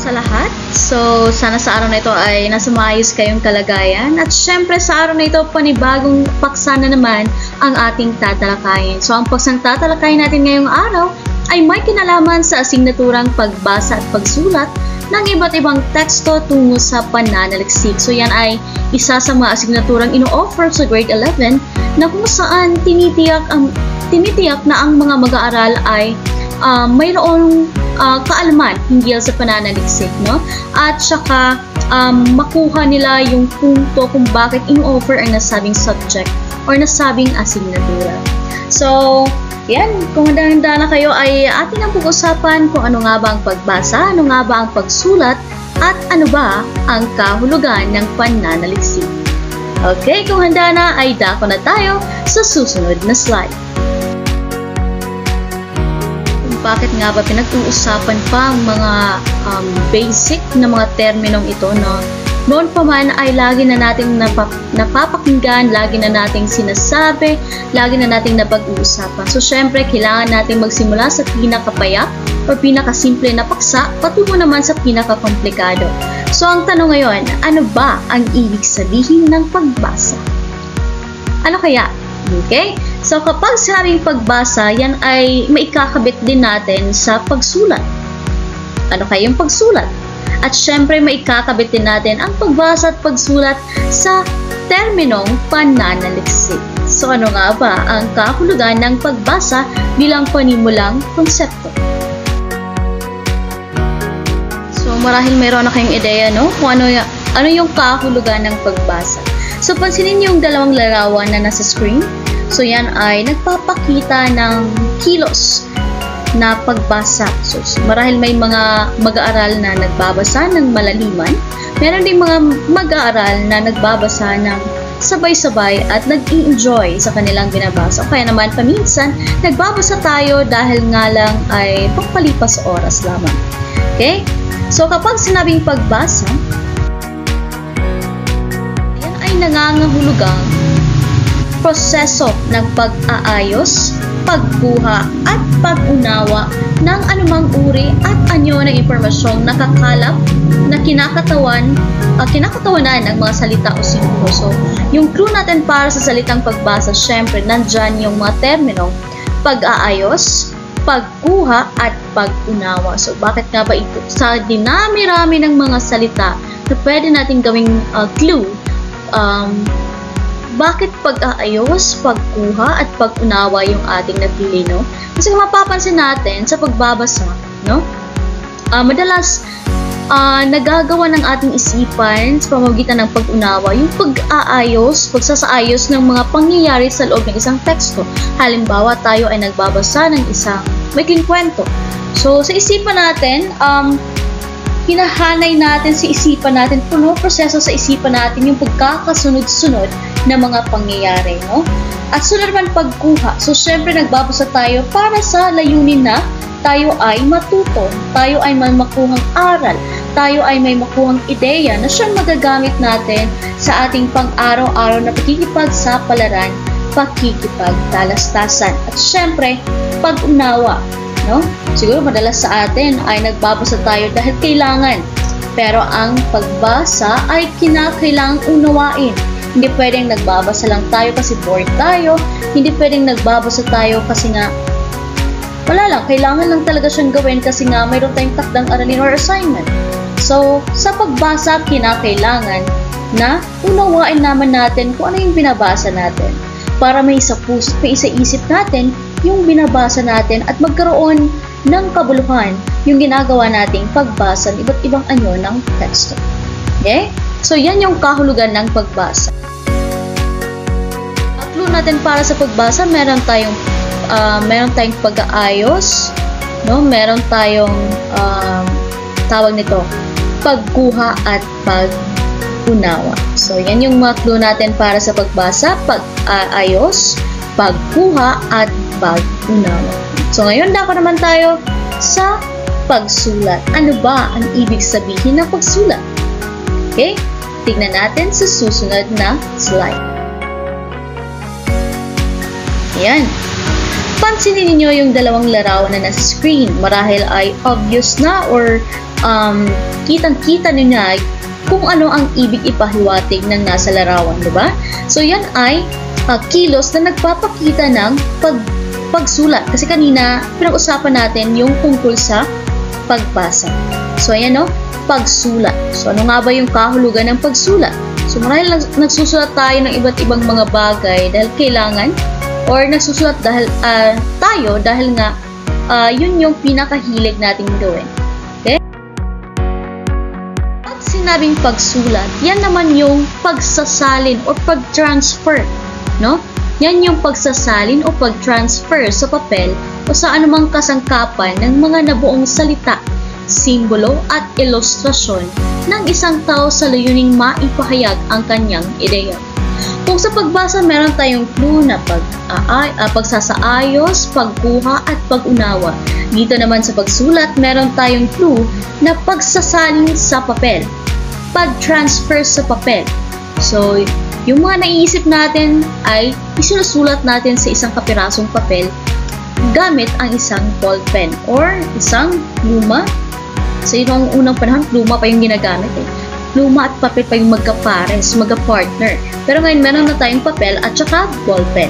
sa lahat. So, sana sa araw na ito ay nasa maayos kayong kalagayan. At syempre sa araw na ito, panibagong paksa na naman ang ating tatalakayin. So, ang paksang tatalakayin natin ngayong araw ay may kinalaman sa asignaturang pagbasa at pagsulat ng iba't ibang teksto tungo sa pananaliksik. So, yan ay isa sa mga asignaturang ino-offer sa grade 11 na kung saan tinitiyak na ang mga mag-aaral ay mayroong kaalaman hinggil sa pananaliksik, no? At saka makuha nila yung punto kung bakit in-offer ang nasabing subject or nasabing asignatura. So, yan, kung handa-handa na kayo ay atin ang pag-usapan kung ano nga ba ang pagbasa, ano nga ba ang pagsulat, at ano ba ang kahulugan ng pananaliksik. Okay, kung handa na ay dako na tayo sa susunod na slide. Bakit nga ba pinag-uusapan pa ang mga basic na mga terminong ito, no? Noon pa man ay lagi na nating napapakinggan, lagi na nating sinasabi, lagi na nating napag-uusapan. So, syempre, kailangan nating magsimula sa pinakapayak o pinakasimple na paksa, patungo naman sa pinakakomplikado. So, ang tanong ngayon, ano ba ang ibig sabihin ng pagbasa? Ano kaya? Okay? So, kapag sinabing pagbasa, yan ay maikakabit din natin sa pagsulat. Ano kayong pagsulat? At syempre, maikakabit din natin ang pagbasa at pagsulat sa terminong pananaliksik. So, ano nga ba ang kahulugan ng pagbasa bilang panimulang konsepto? So, marahil mayroon na kayong ideya, no? Kung ano yung kahulugan ng pagbasa. So, pansinin yung dalawang larawan na nasa screen. So, yan ay nagpapakita ng kilos na pagbasa. So, marahil may mga mag-aaral na nagbabasa ng malaliman. Meron ding mga mag-aaral na nagbabasa ng sabay-sabay at nag-i-enjoy sa kanilang binabasa. Kaya naman, paminsan, nagbabasa tayo dahil nga lang ay pagpalipas oras lamang. Okay? So, kapag sinabing pagbasa, yan ay nangangahulugang proseso ng pag-aayos, pagkuha at pag-unawa ng anumang uri at anyo ng impormasyong nakakalap na kinakatawanan ng mga salita o simbolo. So, yung clue natin para sa salitang pagbasa, syempre, nandyan yung mga terminong pag-aayos, pagkuha at pag-unawa. So, bakit nga ba ito? Sa dinami-rami ng mga salita na pwede natin gawing clue, bakit pag-aayos, pagkuha, at pag-unawa yung ating napili, no? Kasi kung mapapansin natin sa pagbabasa, no? Madalas, nagagawa ng ating isipan sa pamamagitan ng pag-unawa yung pag-aayos, pagsasaayos ng mga pangyayari sa loob ng isang teksto. Halimbawa, tayo ay nagbabasa ng isang maikling kwento. So, sa isipan natin, hinahanay natin sa isipan natin, proseso sa isipan natin yung pagkakasunod-sunod na mga pangyayari, no? At sunod naman pagkuha. So, syempre, nagbabasa tayo para sa layunin na tayo ay matuto, tayo ay may makuhang aral, tayo ay may makuhang ideya na siyang magagamit natin sa ating pang-araw-araw na pakikipagsapalaran, pakikipagtalastasan. At syempre, pag-unawa, no? Siguro madalas sa atin ay nagbabasa tayo dahil kailangan. Pero ang pagbasa ay kinakailangang unawain. Hindi pwedeng nagbabasa lang tayo kasi bored tayo. Hindi pwedeng nagbabasa tayo kasi nga wala lang, kailangan lang talaga siyang gawin kasi nga mayroon tayong takdang aralin or assignment. So, sa pagbasa, kinakailangan na unawain naman natin kung ano yung binabasa natin para may isa puso, may isa isip natin yung binabasa natin at magkaroon ng kabuluhan yung ginagawa nating pagbasa ng iba't ibang anyo ng teksto. Okay? So, yan yung kahulugan ng pagbasa. Ang clue natin para sa pagbasa, meron tayong pag-aayos, no? Meron tayong tawag nito, pagkuha at pag-unawa. So, yan yung mga clue natin para sa pagbasa, pag-aayos, pagkuha at pag-unawa. So, ngayon dako naman tayo sa pagsulat. Ano ba ang ibig sabihin ng pagsulat? Okay? Tignan natin sa susunod na slide. Ayan. pansinin niyo yung dalawang larawan na nasa screen. Marahil ay obvious na or kitang-kita niyo na kung ano ang ibig ipahiwatig ng nasa larawan, diba? So yan ay kilos na nagpapakita ng pagsulat. Kasi kanina, pinag-usapan natin yung tungkol sa pagbasa. So ayan no, pagsulat. So ano nga ba yung kahulugan ng pagsulat? So marahil nagsusulat tayo ng iba't ibang mga bagay dahil kailangan, or nagsusulat tayo dahil nga yun yung pinakahilig nating gawin. Okay? At sinabing pagsulat, yan naman yung pagsasalin o pag-transfer, no? Yan yung pagsasalin o pag-transfer sa papel o sa anumang kasangkapan ng mga nabuong salita, simbolo at ilustrasyon ng isang tao sa layuning maipahayag ang kanyang ideya. Kung sa pagbasa meron tayong clue na pagsasaayos, pagkuha at pag-unawa. Dito naman sa pagsulat meron tayong clue na pagsasalin sa papel, pag-transfer sa papel. So, yung mga naiisip natin ay isinusulat natin sa isang kapirasong papel gamit ang isang ballpen or isang pluma. Sa ibang unang panahon, pluma pa yung ginagamit Pluma at papel pa yung magkapares, magka-partner. Pero ngayon, meron na tayong papel at saka ballpen.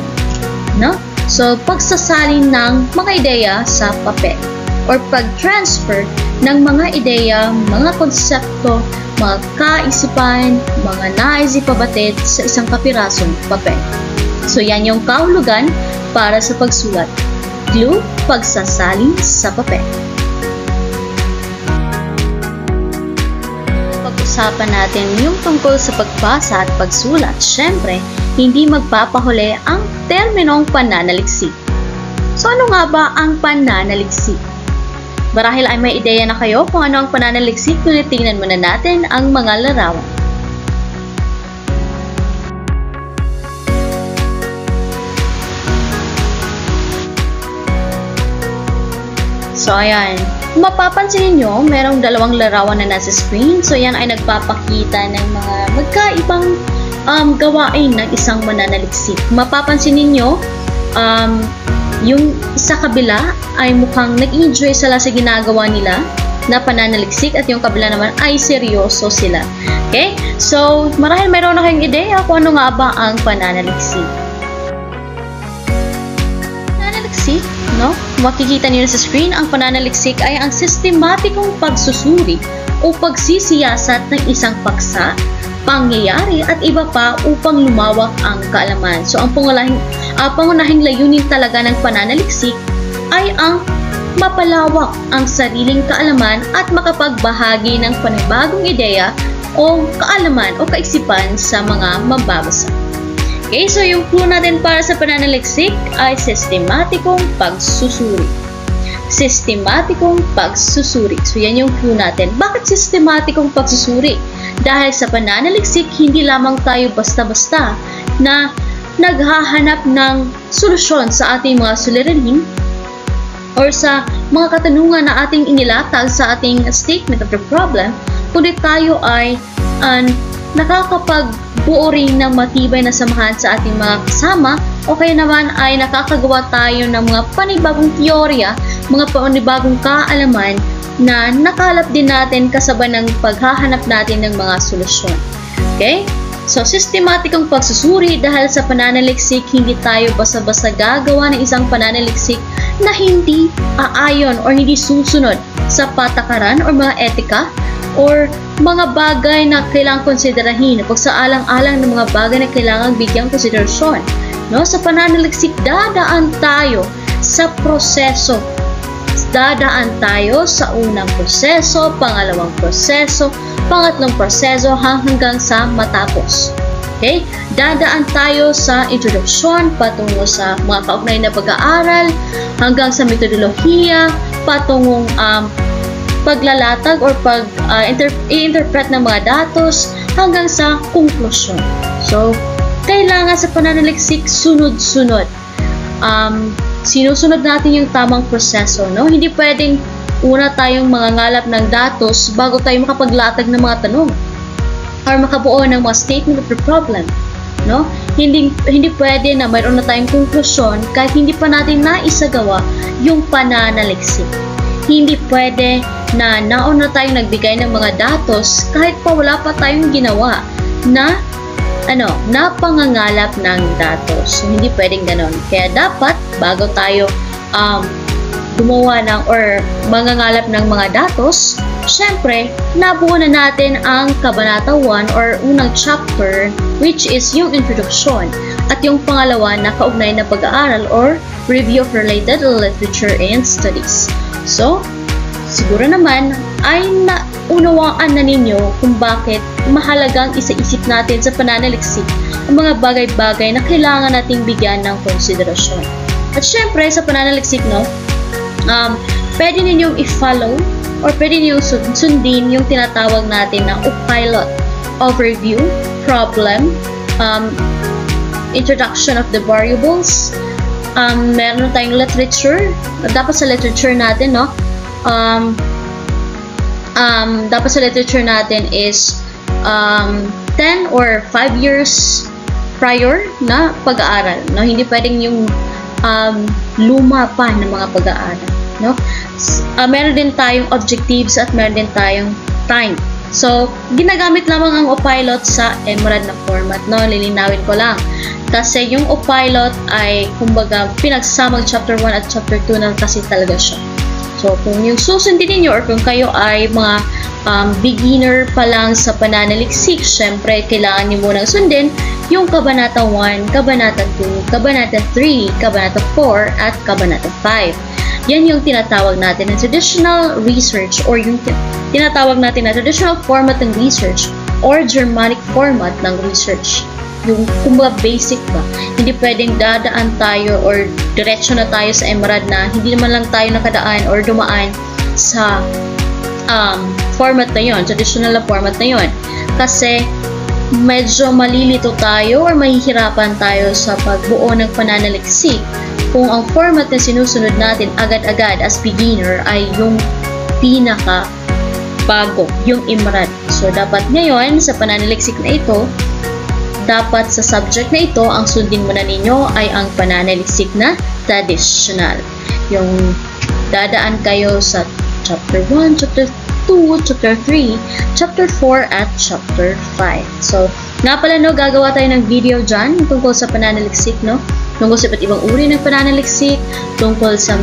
No? So, pagsasalin ng mga ideya sa papel or pag-transfer ng mga ideya, mga konsepto, mga kaisipan, mga nais ipabatid sa isang kapirasong papel. So, yan yung kahulugan para sa pagsulat. Clue, pagsasalin sa papel. Pag-usapan natin yung tungkol sa pagbasa at pagsulat. Siyempre, hindi magpapahuli ang terminong pananaliksik. So, ano nga ba ang pananaliksik? Marahil ay may ideya na kayo kung ano ang pananaliksik, ngunit tingnan muna natin ang mga larawan. So, ayan. Kung mapapansin niyo, merong dalawang larawan na nasa screen. So, yan ay nagpapakita ng mga magkaibang gawain ng isang mananaliksik. Mapapansin niyo, yung sa kabila ay mukhang nag-enjoy sila sa ginagawa nila na pananaliksik at yung kabila naman ay seryoso sila. Okay? So, marahil mayroon na kayong ideya kung ano nga ba ang pananaliksik. Pananaliksik, no? Makikita niyo sa screen, ang pananaliksik ay ang sistematikong pagsusuri o pagsisiyasat ng isang paksa, pangyayari at iba pa upang lumawak ang kaalaman. So, ang pangunahing layunin talaga ng pananaliksik ay ang mapalawak ang sariling kaalaman at makapagbahagi ng panibagong ideya o kaalaman o kaisipan sa mga mambabasa. Okay, so yung clue natin para sa pananaliksik ay sistematikong pagsusuri. Sistematikong pagsusuri. So yan yung clue natin. Bakit sistematikong pagsusuri? Dahil sa pananaliksik, hindi lamang tayo basta-basta na naghahanap ng solusyon sa ating mga suliranin or sa mga katanungan na ating inilatag sa ating statement of the problem, kundi tayo ay nakakapagbuo rin ng matibay na samahan sa ating mga kasama o kaya naman ay nakakagawa tayo ng mga panibagong teorya, mga panibagong kaalaman na nakalap din natin kasabay ng paghahanap natin ng mga solusyon. Okay? So, sistematikong pagsusuri dahil sa pananaliksik, hindi tayo basta-basta gagawa ng isang pananaliksik na hindi aayon or hindi susunod sa patakaran or mga etika or mga bagay na kailangang konsiderahin, pagsaalang-alang ng mga bagay na kailangang bigyang konsiderasyon. No? Sa pananaliksik, dadaan tayo sa proseso. Dadaan tayo sa unang proseso, pangalawang proseso, pangatlong proseso hanggang sa matapos. Okay? Dadaan tayo sa introduksyon, patungo sa mga kaugnay na pag-aaral, hanggang sa metodolohiya, patungong paglalatag or i-interpret ng mga datos, hanggang sa konklusyon. So, kailangan sa pananaliksik, sunod-sunod. Sinusunod natin yung tamang proseso, no? Hindi pwedeng una tayong mangangalap ng datos bago tayo makapaglatag ng mga tanong or makabuo ng mga statement of the problem. no? Hindi pwede na mayroon na tayong konklusyon kahit hindi pa natin naisagawa yung pananaliksik. Hindi pwede na nauna tayong nagbigay ng mga datos kahit pa wala pa tayong ginawa na pangangalap ng datos. So, hindi pwedeng ganon. Kaya dapat bago tayo gumawa ng or mangangalap ng mga datos, syempre, nabuo na natin ang Kabanata 1 or unang chapter, which is yung introduction. At yung pangalawa na kaugnay na pag-aaral or review of related literature and studies. So, siguro naman ay naunawaan na ninyo kung bakit mahalagang isa-isip natin sa pananaliksik ang mga bagay-bagay na kailangan nating bigyan ng konsiderasyon. At syempre, sa pananaliksik, pwede ninyong i-follow or pwede ninyong sundin yung tinatawag natin na pilot, overview, problem, introduction of the variables, meron tayong literature. Dapat sa literature natin, dapat sa literature natin is 10 or 5 years prior na pag-aaral, no? Hindi pwedeng yung luma pa ng mga pag-aaral, no? Meron din tayong objectives at meron din tayong time. So, ginagamit lamang ang OPilot sa Emerald na format, no? Lilinawin ko lang. Kasi yung OPilot ay, kumbaga, pinagsasamang chapter 1 at chapter 2 na kasi talaga siya. So, kung yung susundin niyo or kung kayo ay mga beginner pa lang sa pananaliksik, syempre, kailangan niyo munang sundin yung Kabanata 1, Kabanata 2, Kabanata 3, Kabanata 4, at Kabanata 5. Yan yung tinatawag natin na traditional research or yung tinatawag natin na traditional format ng research or Germanic format ng research. Yung kumbaga basic ba. Hindi pwedeng dadaan tayo or diretso na tayo sa Emerald na hindi naman lang tayo nakadaan or dumaan sa format na yon, traditional na format na yon. Kasi medyo malilito tayo or mahihirapan tayo sa pagbuo ng pananaliksik kung ang format na sinusunod natin agad-agad as beginner ay yung pinaka bago, yung Emerald. So, dapat ngayon sa pananaliksik na ito, dapat sa subject na ito, ang sundin muna ninyo ay ang pananaliksik na traditional. Yung dadaan kayo sa chapter 1, chapter 2, chapter 3, chapter 4, at chapter 5. So, nga pala, no, gagawa tayo ng video dyan tungkol sa pananaliksik, no? Tungkol sa iba't ibang uri ng pananaliksik, tungkol sa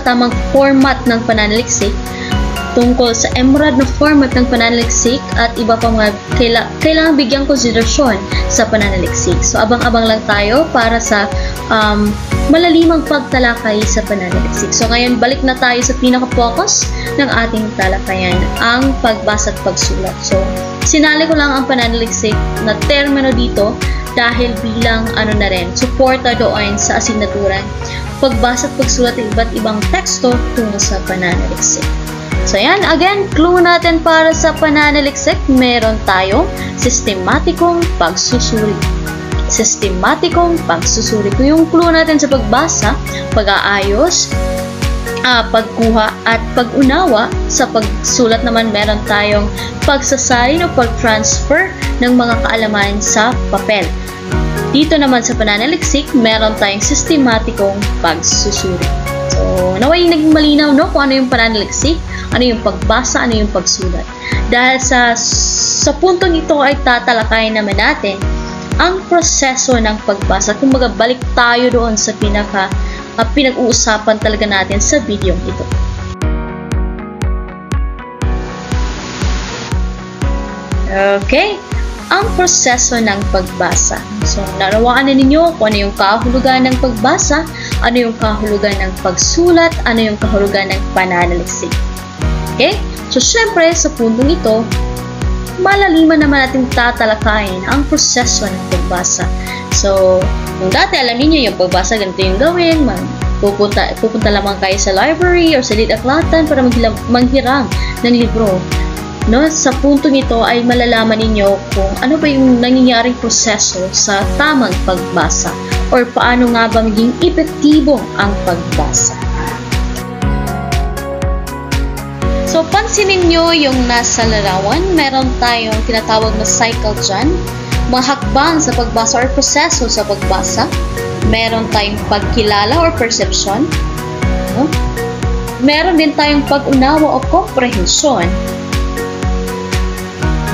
tamang format ng pananaliksik, tungkol sa Emerald na format ng pananaliksik, at iba pang mga kailangan bigyang konsiderasyon sa pananaliksik. So, abang-abang lang tayo para sa malalimang pagtalakay sa pananaliksik. So, ngayon, balik na tayo sa pinaka-focus ng ating talakayan, ang pagbasa at pagsulat. So, sinali ko lang ang pananaliksik na termino dito dahil bilang na rin, suporta doon sa asignaturang pagbasa at pagsulat ng iba't ibang teksto tungkol sa pananaliksik. So, yan. Again, clue natin para sa pananaliksik, meron tayong sistematikong pagsusuri. Sistematikong pagsusuri. Kung yung clue natin sa pagbasa, pag-aayos, pagkuha at pag-unawa. Sa pagsulat naman, meron tayong pagsasalin o pag-transfer ng mga kaalaman sa papel. Dito naman sa pananaliksik, meron tayong sistematikong pagsusuri. So, naway naging malinaw, no, kung ano yung pananaliksik, ano yung pagbasa, ano yung pagsulat. Dahil sa puntong ito ay tatalakayin naman natin ang proseso ng pagbasa. Kumbaga, balik tayo doon sa pinag-uusapan talaga natin sa video ito. Okay, ang proseso ng pagbasa. So, narawaan na ninyo kung ano yung kahulugan ng pagbasa, ano yung kahulugan ng pagsulat, ano yung kahulugan ng pananaliksik. Okay? So, syempre, sa puntong ito, malaliman naman natin tatalakayin ang proseso ng pagbasa. So, kung dati alam niyo yung pagbasa, ganito yung gawin, pupunta lamang kayo sa library or sa lidaklatan para manghiram ng libro. No, sa puntong ito ay malalaman ninyo kung ano ba yung nangyayaring proseso sa tamang pagbasa or paano nga ba maging epektibo ang pagbasa. So, pansinin nyo yung nasa larawan, meron tayong tinatawag na cycle dyan. mga hakbang sa pagbasa or proseso sa pagbasa. Meron tayong pagkilala or perception. No? Meron din tayong pag-unawa o komprehensyon.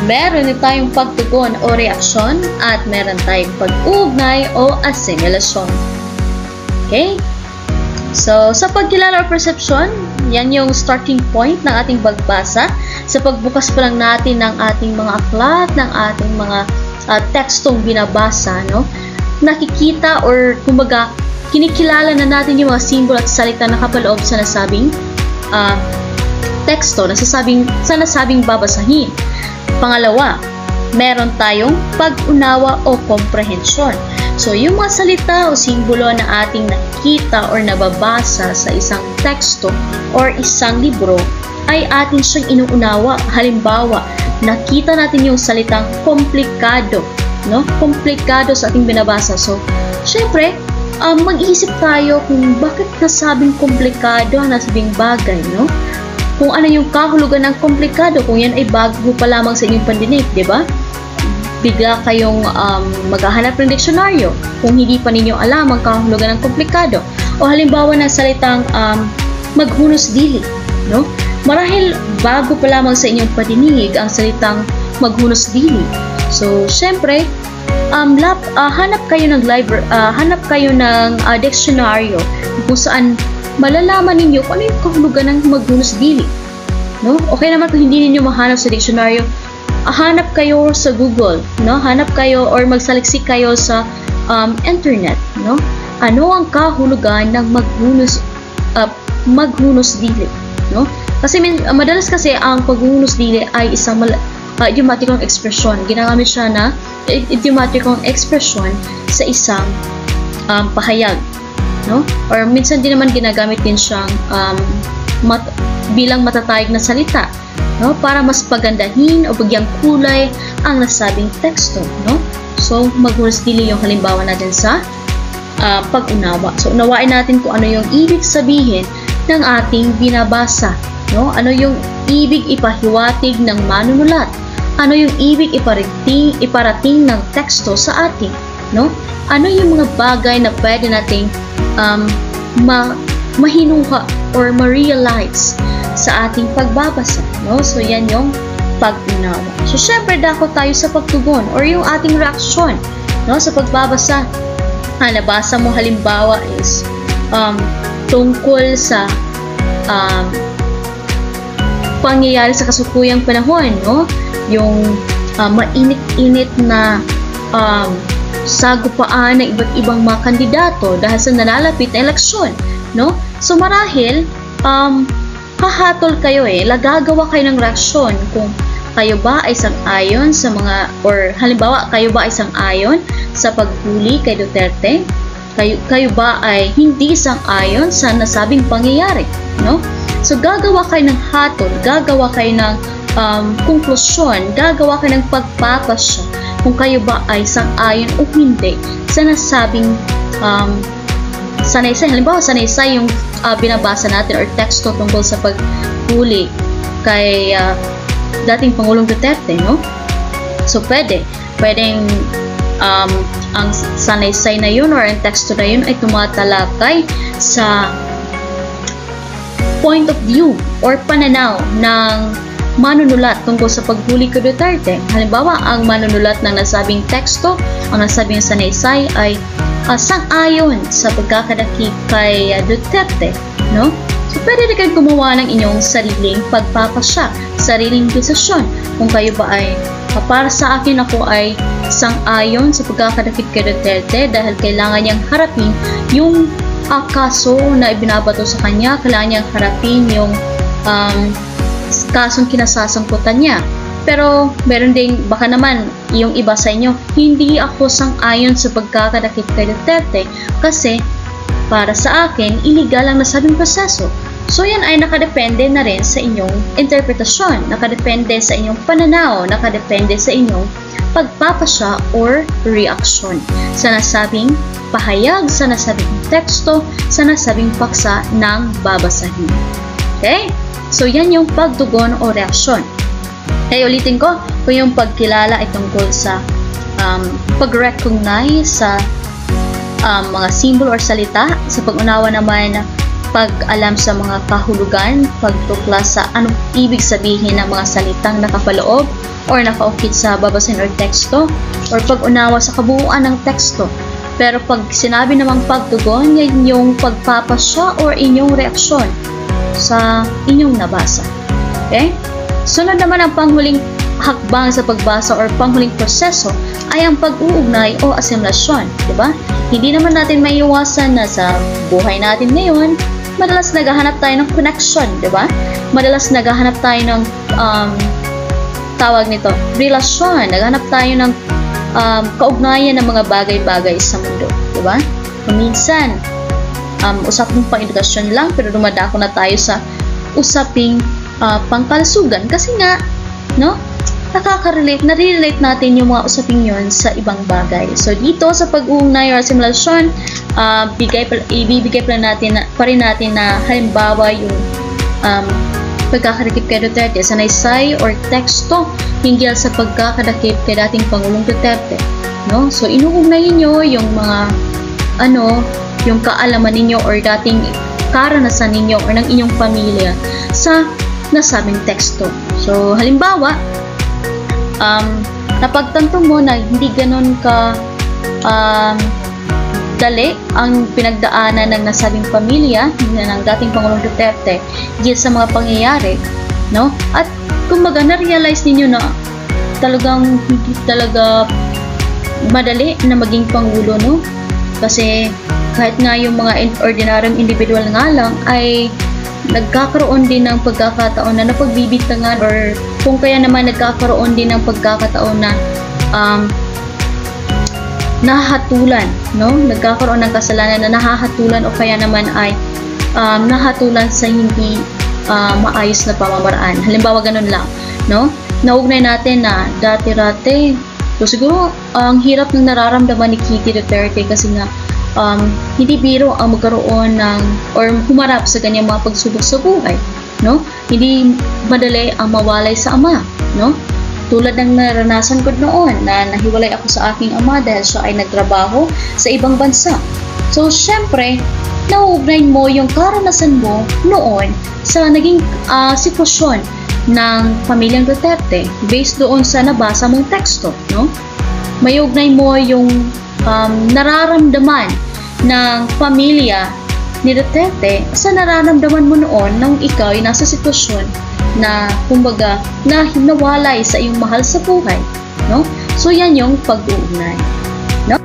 Meron din tayong pagtugon o reaksyon. At meron tayong pag-ugnay o asimilasyon. Okay? So, sa pagkilala o perception, yan yung starting point ng ating pagbasa. Sa pagbukas pa lang natin ng ating mga aklat, ng ating mga tekstong binabasa, no? Nakikita or kumbaga kinikilala na natin yung mga simbolo at salita na kapaloob sa nasabing teksto, sa nasabing babasahin. Pangalawa, meron tayong pag-unawa o komprehensyon. So, yung mga salita o simbolo na ating nakikita or nababasa sa isang teksto or isang libro ay atin siyang inuunawa. Halimbawa, nakita natin yung salitang komplikado, no? Komplikado sa ating binabasa. So, syempre, mag-iisip tayo kung bakit nasabing komplikado ang nasabing bagay, no? Kung ano yung kahulugan ng komplikado, kung yan ay bago pa lamang sa inyong pandinig, di ba? Bigla kayong maghahanap ng diksyonaryo kung hindi pa ninyo alam ang kahulugan ng komplikado. O halimbawa ng salitang maghunos dili, no? Marahil bago pa lamang sa inyong padinig ang salitang maghunos dili. So, syempre, hanap kayo ng diksyonaryo kung saan malalaman ninyo kung ano yung kahulugan ng maghunos dili. No? Okay naman kung hindi ninyo mahanap sa diksyonaryo, hanap kayo sa Google, no? Hanap kayo or magsaliksik kayo sa internet, no? Ano ang kahulugan ng maghunos dili, no? Kasi madalas kasi ang paghunos dili ay isang idiomatikong ekspresyon. Ginagamit siya na idiomatikong ekspresyon sa isang pahayag, no? Or minsan din naman ginagamit din siyang bilang matatayag na salita, no? Para mas pagandahin o bagyang kulay ang nasabing teksto, no? So, maghunos dili yung halimbawa natin sa pag-unawa. So, unawain natin kung ano yung ibig sabihin ng ating binabasa, no? Ano yung ibig ipahiwatig ng manunulat? Ano yung ibig iparating ng teksto sa atin, no? Ano yung mga bagay na pwede nating mahinuha or ma-realize sa ating pagbabasa, no? So, yan yung pag-unawa. So, syempre, dako tayo sa pagtugon or yung ating reaksyon, no? Sa pagbabasa. Nabasa mo halimbawa is tungkol sa pangyayari sa kasukuyang panahon, no? Yung mainit-init na sagupaan ng iba't ibang mga kandidato dahil sa nalalapit na eleksyon, no? So, marahil hahatol kayo gagawa kayo ng reaksyon kung kayo ba ay sang-ayon sa mga, or halimbawa, kayo ba ay sang-ayon sa paghuli kay Duterte? Kayo ba ay hindi sang-ayon sa nasabing pangyayari, no? So, gagawa kayo ng hatol, gagawa kayo ng konklusyon, gagawa kayo ng pagpapasya kung kayo ba ay sang-ayon o hindi sa nasabing sanaysay. Halimbawa, sanaysay yung binabasa natin or teksto tungkol sa paghuli kay dating Pangulong Duterte, no? So, pwedeng ang sanaysay na yun or ang teksto na yun ay tumatalakay sa point of view or pananaw ng manunulat tungkol sa paghuli kay Duterte. Halimbawa, ang manunulat ng nasabing teksto, ang nasabing sanaysay ay sang-ayon sa pagkakadakip kay Duterte, no? So, pwede na kayo gumawa ng inyong sariling pagpapasya, sariling desisyon. Kung kayo ba ay, para sa akin, ako ay sang-ayon sa pagkakadakip kay Duterte dahil kailangan niyang harapin yung kaso na ibinabato sa kanya, kailangan niyang harapin yung kasong kinasasangkutan niya. Pero, meron ding, baka naman, yung iba sa inyo, hindi ako sang-ayon sa pagkakadakip kay Duterte kasi, para sa akin, illegal ang nasabing proseso. So, yan ay nakadepende na rin sa inyong interpretasyon, nakadepende sa inyong pananaw, nakadepende sa inyong pagpapasya or reaksyon sa nasabing pahayag, sa nasabing teksto, sa nasabing paksa ng babasahin. Okay? So, yan yung pagtugon o reaksyon. Kaya ulitin ko, kung yung pagkilala ay tungkol sa pag-recognize sa mga simbolo or salita. Sa pag-unawa naman, pag-alam sa mga kahulugan, pagtuklas sa anong ibig sabihin ng mga salitang nakapaloob or nakaukit sa babasahin or teksto, or pag-unawa sa kabuuan ng teksto. Pero pag sinabi namang pagtugon, yan yung pagpapasya or inyong reaksyon sa inyong nabasa. Okay? Sunod naman ang panghuling hakbang sa pagbasa or panghuling proseso ay ang pag-uugnay o asimilasyon. Diba? Hindi naman natin maiiwasan na sa buhay natin ngayon, madalas naghahanap tayo ng connection, diba? Madalas naghahanap tayo ng tawag nito, relasyon. Naghahanap tayo ng kaugnayan ng mga bagay-bagay sa mundo, diba? Minsan, usaping pang-edukasyon lang, pero dumadako na tayo sa usaping pangkalusugan kasi nga, no? Nare-relate natin yung mga usaping yon sa ibang bagay. So, dito sa pag-uugnay or asimilasyon, ibibigay pa rin natin na halimbawa yung pagkakadakip kay Duterte sa naysay or teksto hinggil sa pagkakadakip kay dating Pangulong Duterte. No? So, inuugnayin nyo yung mga yung kaalaman ninyo or dating karanasan ninyo or ng inyong pamilya sa nasabing teksto. So, halimbawa, napagtanto mo na hindi ganun ka dali ang pinagdaanan ng nasabing pamilya ng dating Pangulong Duterte dahil sa mga pangyayari, no? At kumbaga na-realize ninyo na talagang hindi talaga madali na maging Pangulo, no? Kasi kahit nga yung mga ordinaryong individual nga lang ay nagkakaroon din ng pagkakataon na napagbibintangan or kung kaya naman nagkakaroon din ng pagkakataon na nahahatulan, no? Nagkakaroon ng kasalanan na nahahatulan o kaya naman ay nahatulan sa hindi maayos na pamamaraan. Halimbawa ganun lang, no? Naugnay natin na dati-dati, so siguro ang hirap ng nararamdaman ni Kitty Duterte kasi nga hindi biro ang magkaroon ng or humarap sa kanyang mga pagsubok sa buhay, no? Hindi madali ang mawalay sa ama, no? Tulad ng naranasan ko noon na nahiwalay ako sa aking ama dahil siya ay nagtrabaho sa ibang bansa. So, syempre, nauugnay mo yung karanasan mo noon sa naging sitwasyon ng pamilyang Duterte based doon sa nabasa mong teksto, no? May ugnay mo yung nararamdaman ng pamilya ni Duterte sa nararamdaman mo noon nang ikaw ay nasa sitwasyon na kumbaga na nawalay sa iyong mahal sa buhay, no? So yan yung pag-uugnay, no?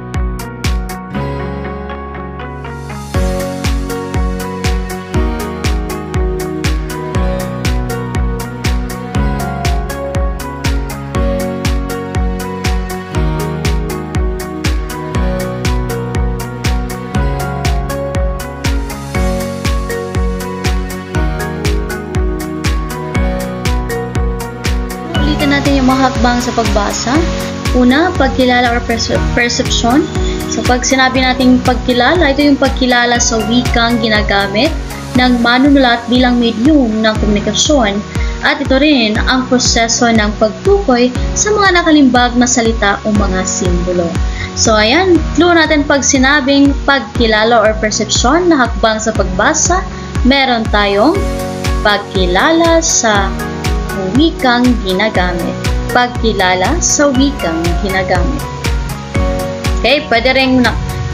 Natin yung mga hakbang sa pagbasa. Una, pagkilala or perception. So, pag sinabi natin pagkilala, ito yung pagkilala sa wikang ginagamit ng manunulat bilang medium ng komunikasyon. At ito rin ang proseso ng pagtukoy sa mga nakalimbag na salita o mga simbolo. So, ayan, clue natin pag sinabing pagkilala or perception na hakbang sa pagbasa, meron tayong pagkilala sa wikang ginagamit. Pagkilala sa wikang ginagamit. Okay, pwede rin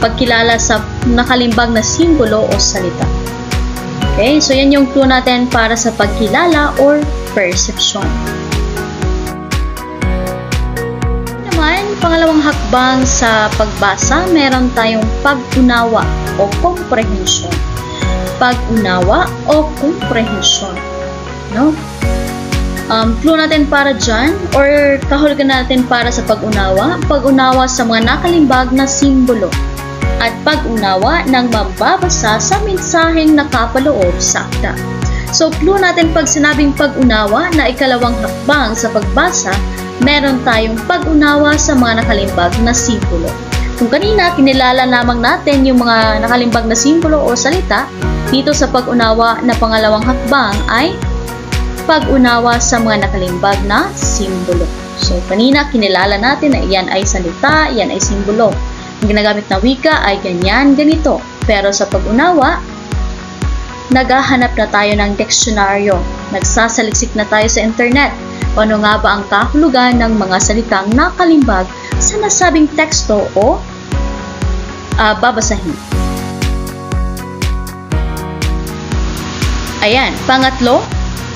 pagkilala sa nakalimbag na simbolo o salita. Okay, so yan yung clue natin para sa pagkilala or perception. Naman, pangalawang hakbang sa pagbasa, meron tayong pag-unawa o comprehension. Pag-unawa o comprehension. No? Clue natin para dyan or kahulugan natin para sa pag-unawa sa mga nakalimbag na simbolo at pag-unawa ng mababasa sa mensaheng nakapaloob sa akda. So, clue natin pag sinabing pag-unawa na ikalawang hakbang sa pagbasa, meron tayong pag-unawa sa mga nakalimbag na simbolo. Kung kanina, kinilala lamang natin yung mga nakalimbag na simbolo o salita, dito sa pag-unawa na pangalawang hakbang ay pag-unawa sa mga nakalimbag na simbolo. So, kanina, kinilala natin na iyan ay salita, iyan ay simbolo. Ang ginagamit na wika ay ganyan, ganito. Pero sa pag-unawa, naghahanap na tayo ng diksyonaryo. Nagsasaliksik na tayo sa internet. Ano nga ba ang kahulugan ng mga salitang nakalimbag sa nasabing teksto o babasahin? Ayan, pangatlo,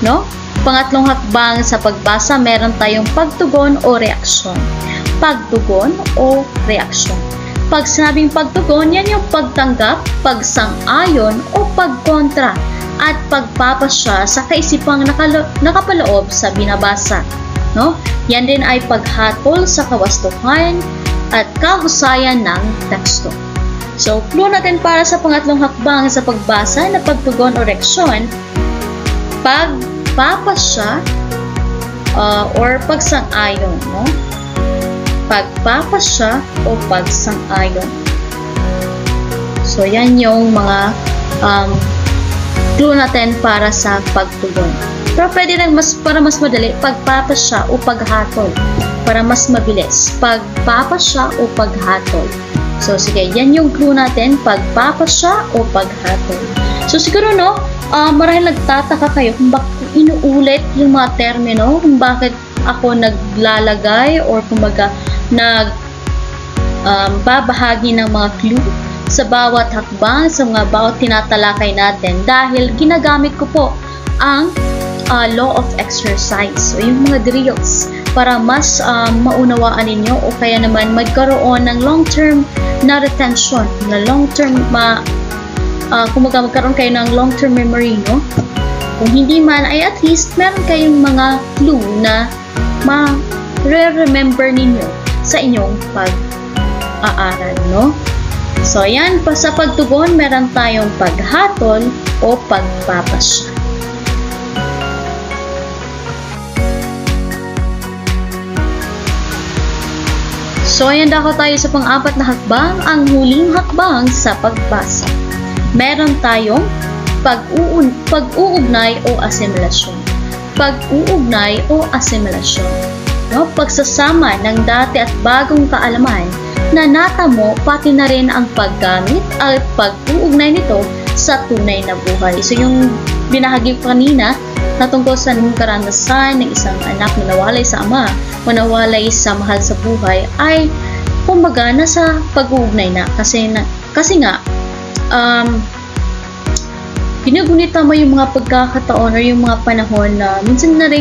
no? Pangatlong hakbang sa pagbasa, meron tayong pagtugon o reaksyon. Pagtugon o reaksyon. Pag sinabing pagtugon, yan yung pagtanggap, pagsang-ayon o pagkontra at pagpapasya sa kaisipang nakapaloob sa binabasa. No? Yan din ay paghatol sa kawastuhan at kahusayan ng teksto. So, clue natin para sa pangatlong hakbang sa pagbasa na pagtugon o reaksyon, pagpapasya or pagsang-ayon, no? Pagpapasya o pagsang-ayon. So, yan yung mga clue natin para sa pagtugon. Pero pwede rin para mas madali, pagpapasya o paghatol. Para mas mabilis, pagpapasya o paghatol. So, sige, yan yung clue natin, pagpapasya o paghatol. So, siguro, no, marahil nagtataka kayo kung bakit inuulit yung mga termino, kung bakit ako naglalagay or kumbaga babahagi ng mga clue sa bawat hakbang, sa mga bawat tinatalakay natin dahil ginagamit ko po ang law of exercise. So, yung mga drills para mas maunawaan ninyo o kaya naman magkaroon ng long-term na retention, na long-term kumbaga magkaroon kayo ng long-term memory, no? Kung hindi man, ay at least meron kayong mga clue na ma-remember ninyo sa inyong pag-aaral, no? So, yan, sa pagtugon, meron tayong paghatol o pagpapasya. So, ayan dako tayo sa pang-apat na hakbang, ang huling hakbang sa pagbasa. Meron tayong pag-uugnay o asimilasyon. Pag-uugnay o asimilasyon. No? Pagsasama ng dati at bagong kaalaman na natamo pati na rin ang paggamit at pag-uugnay nito sa tunay na buhay. So, yung binahagi ko kanina na tungkol sa karanasan ng isang anak na nawalay sa ama o nawalay sa mahal sa buhay ay kumbaga nasa pag-uugnay na kasi nga ginugunita mo yung mga pagkakataon or yung mga panahon na minsan ka na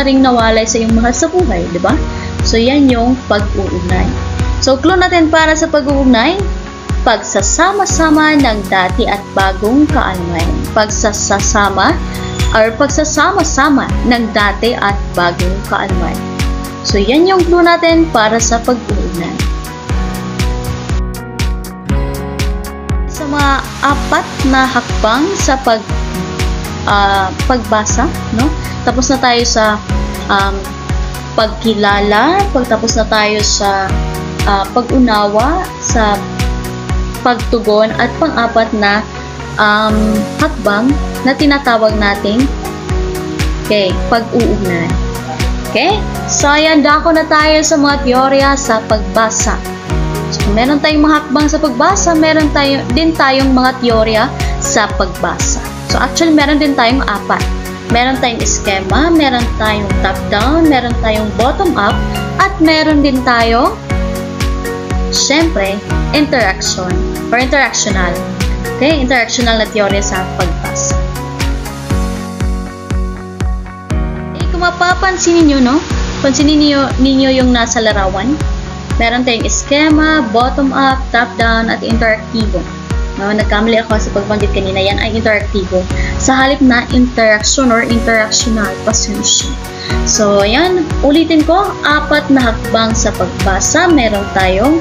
ring nawalay sa iyong mahal sa buhay, di ba? So, yan yung pag-uugnay. So, clue natin para sa pag-uugnay, pagsasama-sama ng dati at bagong kaalaman. Pagsasama-sama ng dati at bagong kaalaman. So, yan yung clue natin para sa pag-uugnay. Sa mga apat na hakbang sa pagbasa, no? Tapos na tayo sa pagkilala, pagtapos na tayo sa pag-unawa, sa pagtugon, at pang-apat na hakbang na tinatawag nating pag-uugnay. Okay? So, ayan, dako na tayo sa mga teorya sa pagbasa. So, meron tayong mga hakbang sa pagbasa, meron din tayong mga teorya sa pagbasa. So, actually, meron din tayong apat. Meron tayong eskema, meron tayong top-down, meron tayong bottom-up, at meron din tayong, syempre, interaction or interactional. Okay? Interactional na teorya sa pagbasa. Kung mapapansin ninyo, no? Pansinin ninyo yung nasa larawan. Meron tayong eskema, bottom-up, top-down, at interaktibo. No, nagkamali ako sa pagbanggit kanina, yan ay interaktibo. Sa halip na interaction or interactional, pasensya. So, yan, ulitin ko, apat na hakbang sa pagbasa. Meron tayong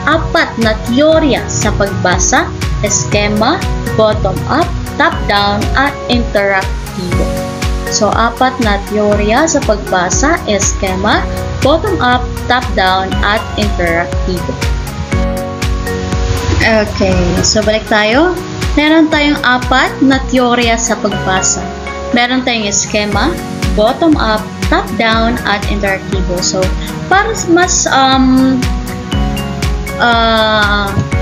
apat na teorya sa pagbasa, eskema, bottom-up, top-down, at interaktibo. So, apat na teorya sa pagbasa, eskema, bottom-up, top-down, at interaktibo. Okay, so balik tayo. Meron tayong apat na teorya sa pagbasa. Meron tayong eskema, bottom up, top down, at interaktibo. So, para mas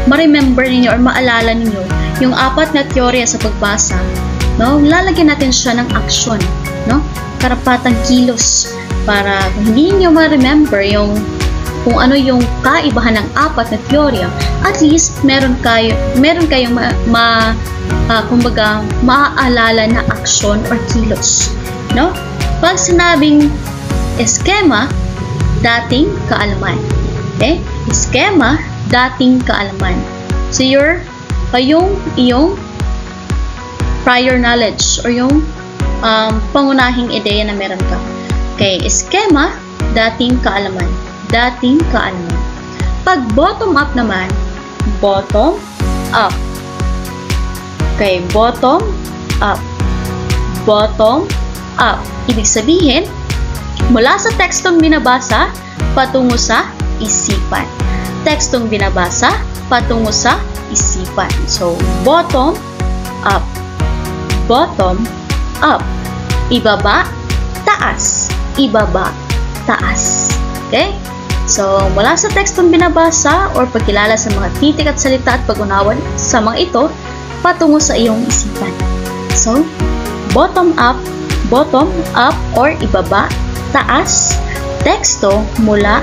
ma-remember ninyo or maalala ninyo yung apat na teorya sa pagbasa, no? Lalagyan natin siya ng action, no? Karapatang kilos para kung hindi niyo ma-remember yung kung ano yung kaibahan ng apat na teorya, at least meron kayong kumbaga maaalala na action or kilos, no? Pag sinabing eskema, dating kaalaman. Okay? Eskema, dating kaalaman. So yung iyong prior knowledge or yung pangunahing ideya na meron ka. Okay, eskema, dating kaalaman. Dating kaalaman. Pag bottom up naman, bottom up. Okay, bottom up. Bottom up. Ibig sabihin, mula sa tekstong binabasa, patungo sa isipan. Tekstong binabasa, patungo sa isipan. So, bottom up. Bottom up. Ibaba, taas. Ibaba, taas. Okay? So, mula sa tekstong binabasa or pagkilala sa mga titik at salita at pag-unawa sa mga ito, patungo sa iyong isipan. So, bottom up or ibaba, taas, teksto mula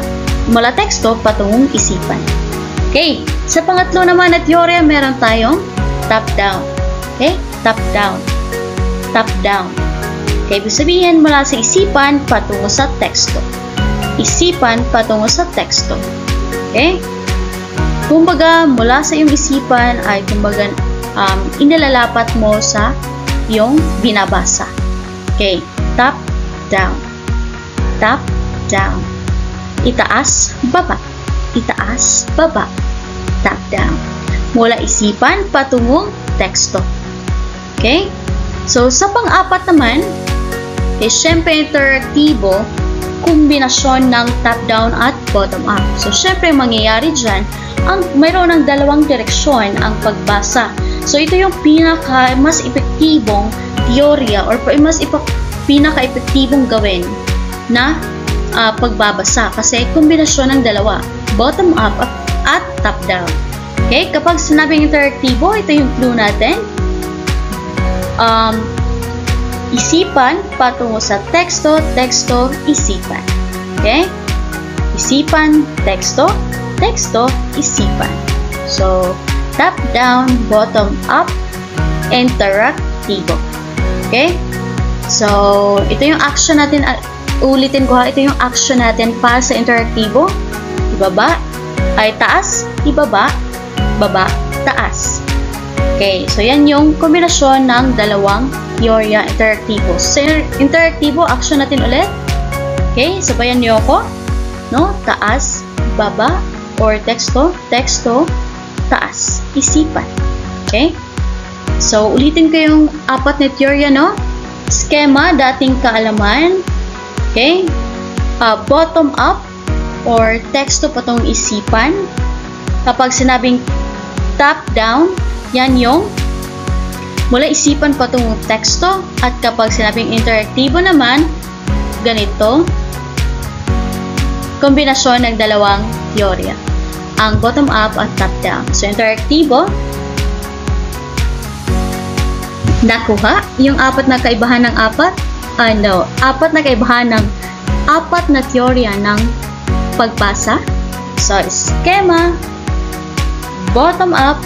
teksto patungong isipan. Okay, sa pangatlo naman na teorya, meron tayong top down. Okay, top down. Top down. Okay, ibig sabihin mula sa isipan patungo sa teksto. Isipan patungo sa teksto. Okay? Kumbaga, mula sa iyong isipan ay kumbaga inilalapat mo sa iyong binabasa. Okay, top down. Top down. Itaas, baba. Itaas, baba. Top down. Mula isipan patungong teksto. Okay? So, sa pang-apat naman, syempre interaktibo, kombinasyon ng top-down at bottom-up. So, syempre, mangyayari dyan, mayroon ng dalawang direksyon ang pagbasa. So, ito yung mas epektibong teorya or mas pinaka-epektibong gawin na pagbabasa. Kasi, kombinasyon ng dalawa, bottom-up at top-down. Okay? Kapag sinabing interaktibo, ito yung clue natin. Isipan patungo sa teksto, teksto, isipan. Okay? Isipan, teksto, teksto, isipan. So, top down, bottom up, interaktibo. Okay? So, ito yung action natin. Ulitin ko ha, ito yung action natin para sa interaktibo. Ibaba, ay taas, ibaba, baba, taas. Okay, so yan yung kombinasyon ng dalawang teorya interaktibo. So, interaktibo, action natin ulit. Okay, sabayan niyo ako. No? Taas, baba, or teksto, teksto, taas, isipan. Okay? So, ulitin ko yung apat na teorya, no? Skema, dating kaalaman. Okay? Bottom up, or teksto patong isipan. Kapag sinabing top down, yan yung mula isipan patungong teksto, at kapag sinabing interaktibo naman, ganito, kombinasyon ng dalawang teorya, ang bottom up at top down. So, interaktibo, nakuha yung apat na kaibahan ng apat na kaibahan ng apat na teorya ng pagbasa. So, skema, bottom up,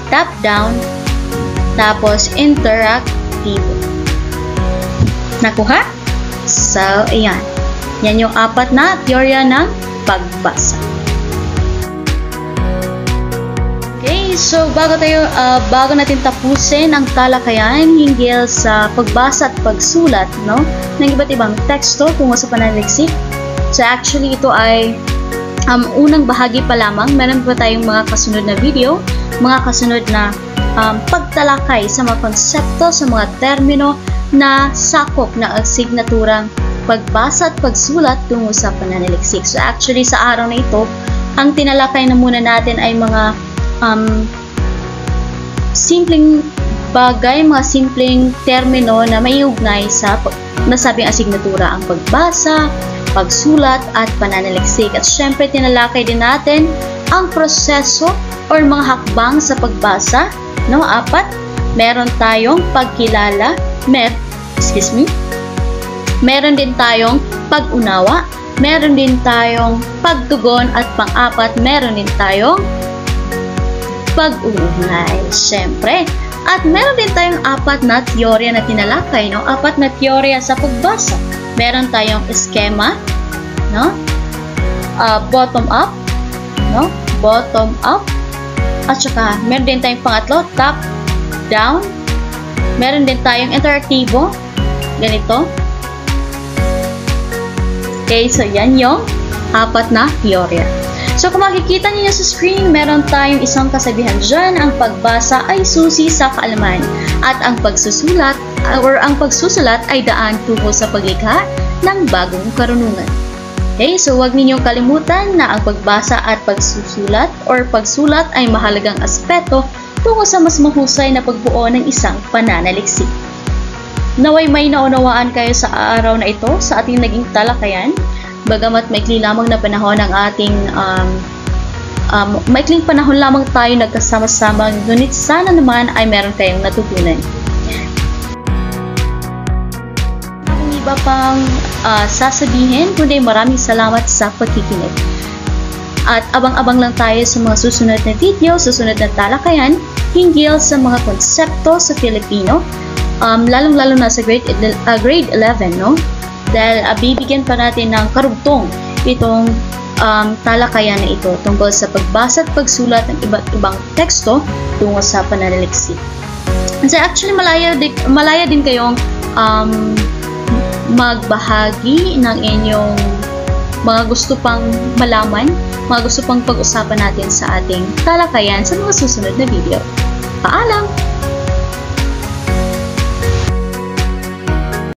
top down, tapos interaktibo. Nakuha? So, ayan. Yan yung apat na teorya ng pagbasa. Okay, so bago natin tapusin ang talakayan hinggil sa pagbasa at pagsulat, no, ng iba't ibang teksto tungo sa pananaliksik. So, actually, ito ay unang bahagi pa lamang. Meron pa tayong mga kasunod na video, mga kasunod na pagtalakay sa mga konsepto, sa mga termino na sakop ng asignaturang pagbasa at pagsulat tungo sa pananaliksik. So, actually, sa araw na ito, ang tinalakay na muna natin ay mga simpleng bagay, mga simpleng termino na may ugnay sa nasabing asignatura, ang pagbasa, pagsulat, at pananaliksik. At syempre, tinalakay din natin ang proseso or mga hakbang sa pagbasa. No? 4, meron tayong pagkilala, meron din tayong pag-unawa, meron din tayong pagtugon, at pang-4, meron din tayong pag-uugnay. Siyempre. At meron din tayong 4 na teorya na tinalakay, no? 4 na teorya sa pagbasa. Meron tayong eskema, no? Bottom up, no? Bottom up. At saka, meron din tayong pangatlo, top down. Meron din tayong interaktibo, ganito. Okay, so yan yung 4 na teorya. So kung makikita niyo sa screen, meron tayong isang kasabihan dyan, ang pagbasa ay susi sa kaalaman at ang pagsusulat ay daan tungo sa paglikha ng bagong karunungan. Okay, so huwag ninyong kalimutan na ang pagbasa at pagsulat ay mahalagang aspeto tungo sa mas mahusay na pagbuo ng isang pananaliksik. Naway may naunawaan kayo sa araw na ito sa ating naging talakayan. Bagamat maikli lamang na panahon ang ating maikling panahon lamang tayo nagkasama-sama, ngunit sana naman ay meron kayong natutunan. Ang iba pang sasabihin, kundi maraming salamat sa pagkikinig. At abang-abang lang tayo sa mga susunod na video, susunod na talakayan hinggil sa mga konsepto sa Filipino, lalong-lalo na sa grade 11, no? Dahil bibigyan pa natin ng karugtong itong talakayan na ito tungkol sa pagbasa at pagsulat ng iba't ibang teksto tungo sa pananaliksik. So actually, malaya din kayong magbahagi ng inyong mga gusto pang malaman, mga gusto pang pag-usapan natin sa ating talakayan sa mga susunod na video. Paalam!